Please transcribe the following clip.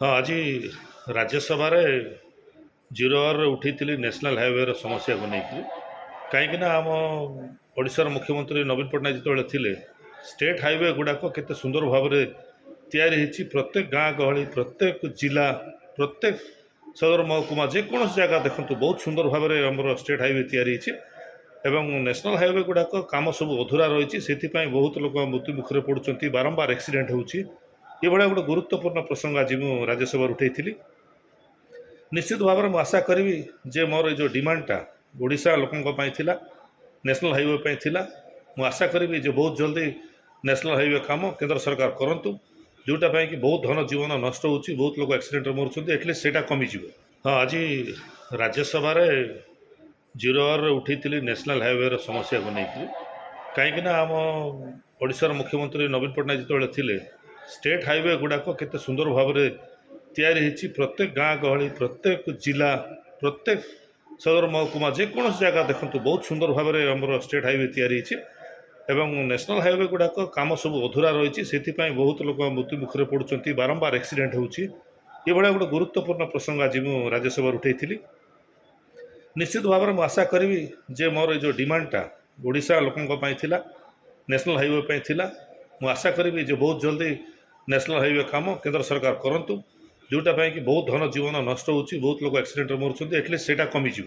हाँ आज Rajya Sabha zero hour उठी नेशनल हाईवे समस्या को लेकिन कहीं आम ओडिशार मुख्यमंत्री नवीन पट्टनायक जो थे स्टेट हाईवे गुड़ाक केते सुंदर भाव में तैयारी प्रत्येक गाँ गहली प्रत्येक जिला प्रत्येक सदर महकुमा जेकोसी जगह देखते बहुत सुंदर भाव में आम स्टेट हाईवे तैयारी एवं नेशनल हाईवे गुड़ाक काम सब अधूरा रही से बहुत लोग मृत्यु मुखर पड़ुंट बारंबार एक्सीडेंट होची ये भाया गोटे गुरुत्वपूर्ण प्रसंग आज मुझे राज्यसभा उठे निश्चित भाव में आशा करी जे मोर जो डिमांडटा ओडिशा लोकों नेशनल हाईवे मुझे आशा करी जे बहुत जल्दी नेशनल हाईवे काम केंद्र सरकार करंतु जोटा कि बहुत धन जीवन नष्ट हो बहुत लोग एक्सीडेंट मरुँच एटलिस्ट से कमिज। हाँ आज राज्यसभा जीरो आवर उठी नेशनल हाईवे समस्या को लेकिन कहीं आम ओडिशार मुख्यमंत्री नवीन पट्टनायक जो थे स्टेट हाईवे गुड़ाक केते सुंदर भाव में तैयारी प्रत्येक गाँ गहली प्रत्येक जिला प्रत्येक सदर महकुमा जेकोसी जगह देखते बहुत सुंदर भाव में आम स्टेट हाईवे तैयारी एवं नेशनल हाईवे गुड़ाक काम सब अधूरा रही से बहुत लोग मृत्यु मुखर पड़ुंट बारंबार एक्सीडेंट होची ये भाया गोटे गुरुत्वपूर्ण प्रसंग आज मुझे राज्यसभा उठे निश्चित भाव में आशा करी जे मोर जो डिमांडटा ओडिशा लोकों नेशनल हाईवे मुझे आशा करी जे बहुत जल्दी नेशनल हाईवे काम केंद्र सरकार करंतु जोटा कि बहुत धन जीवन नष्ट हो बहुत लोग एक्सीडेंट मरुँच एटलिस्ट से कमिज।